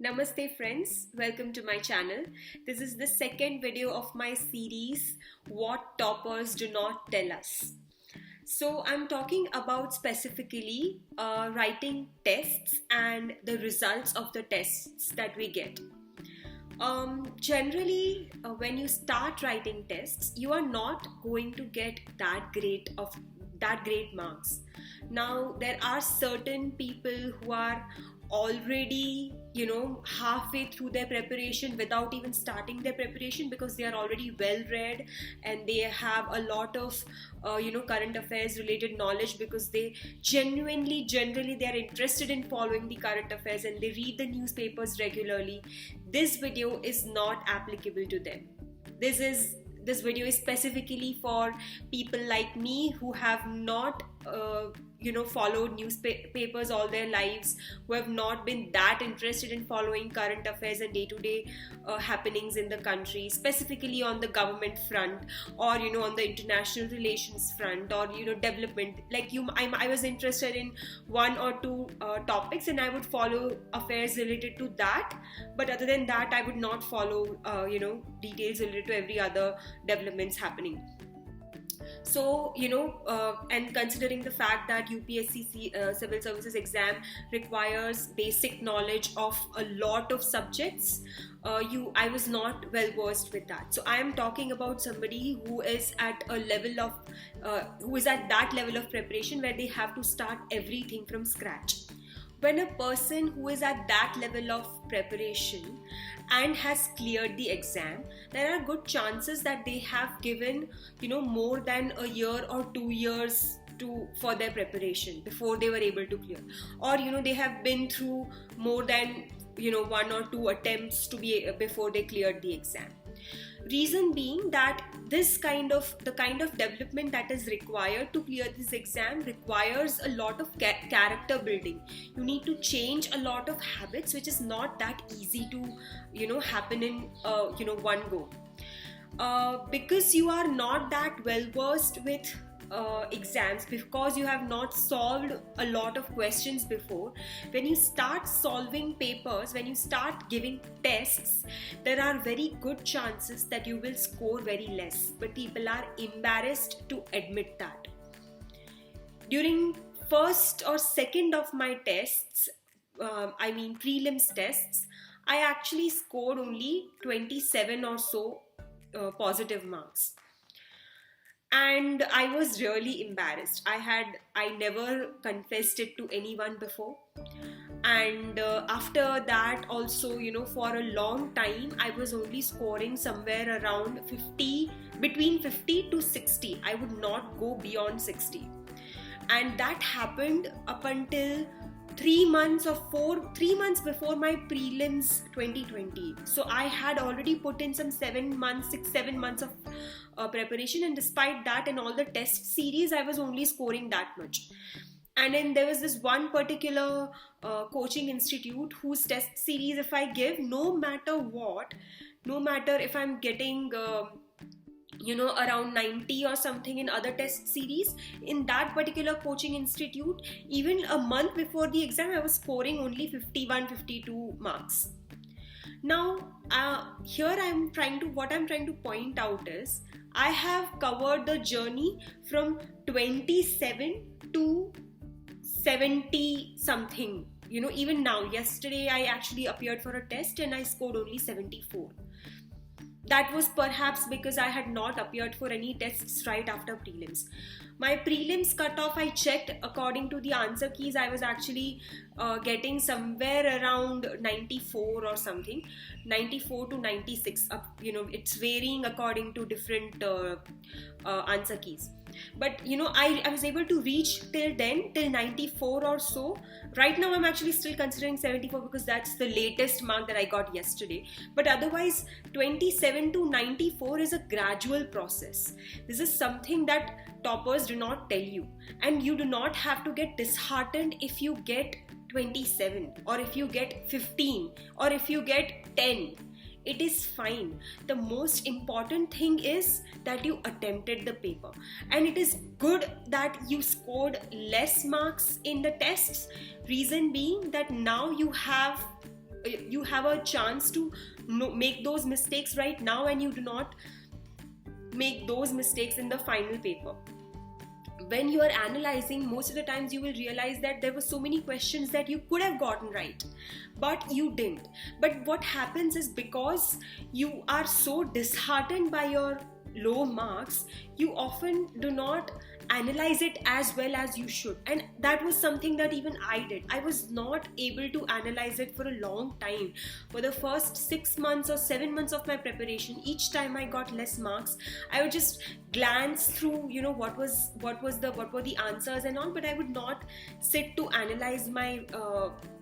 Namaste friends, welcome to my channel. This is the second video of my series, What Toppers Do Not Tell Us. So I'm talking about specifically writing tests and the results of the tests that we get. Generally, when you start writing tests, you are not going to get that great marks. Now, there are certain people who are already halfway through their preparation without even starting their preparation because they are already well read and they have a lot of current affairs related knowledge because they generally they are interested in following the current affairs and they read the newspapers regularly. This video is not applicable to them. This video is specifically for people like me who have not followed newspapers all their lives, who have not been that interested in following current affairs and day-to-day happenings in the country, specifically on the government front or on the international relations front or development. I was interested in one or two topics and I would follow affairs related to that, but other than that I would not follow details related to every other developments happening. So, and considering the fact that UPSC civil services exam requires basic knowledge of a lot of subjects, I was not well versed with that. So I am talking about somebody who is at a level of, who is at that level of preparation where they have to start everything from scratch. When a person who is at that level of preparation and has cleared the exam, there are good chances that they have given more than a year or 2 years for their preparation before they were able to clear, or they have been through more than one or two attempts before they cleared the exam. Reason being that the kind of development that is required to clear this exam requires a lot of character building. You need to change a lot of habits, which is not that easy to happen in one go, because you are not that well versed with exams, because you have not solved a lot of questions before. When you start solving papers, when you start giving tests, there are very good chances that you will score very less, but people are embarrassed to admit that. During first or second of my tests, prelims tests, I actually scored only 27 or so positive marks. And I was really embarrassed. I never confessed it to anyone before. And after that also, for a long time, I was only scoring somewhere around 50, between 50 to 60. I would not go beyond 60. And that happened up until 3 months before my prelims 2020. So I had already put in some 7 months of preparation, and despite that, in all the test series I was only scoring that much. And then there was this one particular coaching institute whose test series, if I give, no matter if I'm getting around 90 or something in other test series, in that particular coaching institute, even a month before the exam, I was scoring only 51, 52 marks. Now, here what I'm trying to point out is, I have covered the journey from 27 to 70 something. Even now, yesterday I actually appeared for a test and I scored only 74. That was perhaps because I had not appeared for any tests right after prelims. My prelims cutoff, I checked, according to the answer keys, I was actually getting somewhere around 94 or something, 94 to 96. It's varying according to different answer keys. But I was able to reach till 94 or so. Right now I'm actually still considering 74 because that's the latest mark that I got yesterday. But otherwise, 27 to 94 is a gradual process. This is something that toppers do not tell you, and you do not have to get disheartened if you get 27 or if you get 15 or if you get 10. It is fine. The most important thing is that you attempted the paper, and it is good that you scored less marks in the tests. Reason being that now you have you have a chance to make those mistakes right now, and you do not make those mistakes in the final paper. When you are analyzing, most of the times you will realize that there were so many questions that you could have gotten right, but you didn't. But what happens is, because you are so disheartened by your low marks, you often do not analyze it as well as you should. And that was something that even I did. I was not able to analyze it for a long time. For the first 6 months or 7 months of my preparation, each time I got less marks, I would just glance through, what were the answers and all, but I would not sit to analyze my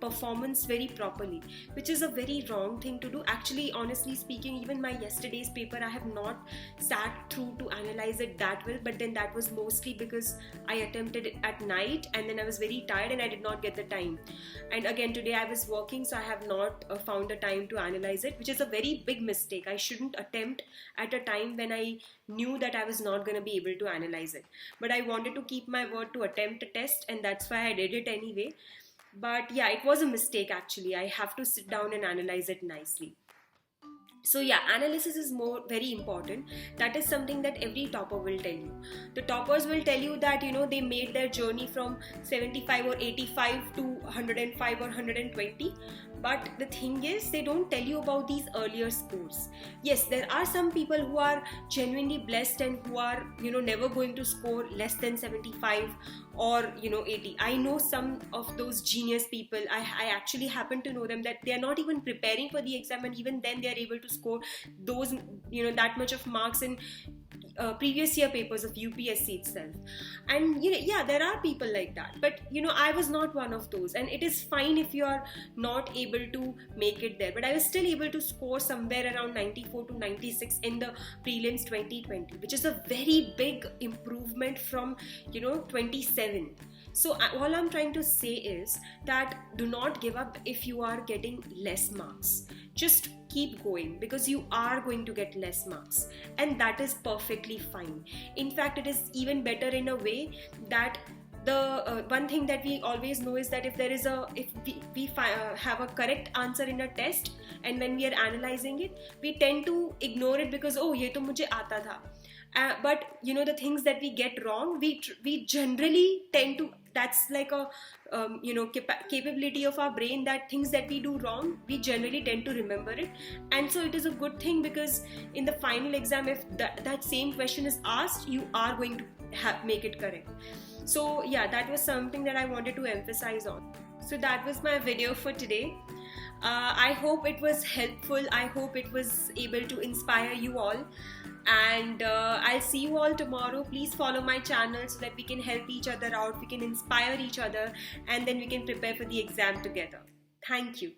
performance very properly, which is a very wrong thing to do. Actually, honestly speaking, even my yesterday's paper, I have not sat through to analyze it that well, but then that was mostly because I attempted it at night, and then I was very tired and I did not get the time. And again, today I was working, so I have not found the time to analyze it, which is a very big mistake. I shouldn't attempt at a time when I knew that I was not going to be able to analyze it. But I wanted to keep my word to attempt a test, and that's why I did it anyway. But yeah, it was a mistake actually. I have to sit down and analyze it nicely. So yeah, analysis is very important. That is something that every topper will tell you. The toppers will tell you that they made their journey from 75 or 85 to 105 or 120. But the thing is, they don't tell you about these earlier scores. Yes, there are some people who are genuinely blessed and who are never going to score less than 75 or 80. I know some of those genius people. I actually happen to know them, that they are not even preparing for the exam, and even then they are able to score those that much of marks in previous year papers of UPSC itself. And yeah, there are people like that, but I was not one of those, and it is fine if you are not able to make it there. But I was still able to score somewhere around 94 to 96 in the prelims 2020, which is a very big improvement from 27. So all I'm trying to say is that do not give up if you are getting less marks. Just keep going, because you are going to get less marks, and that is perfectly fine. In fact, it is even better in a way that the one thing that we always know is that if we have a correct answer in a test, and when we are analyzing it, we tend to ignore it because ye to mujhe aata tha. But the things that we get wrong, we generally tend to, that's like a capability of our brain, that things that we do wrong, we generally tend to remember it. And so it is a good thing, because in the final exam, if that same question is asked, you are going to make it correct. So yeah, that was something that I wanted to emphasize on. So that was my video for today. I hope it was helpful. I hope it was able to inspire you all. And I'll see you all tomorrow. Please follow my channel so that we can help each other out, we can inspire each other, and then we can prepare for the exam together. Thank you.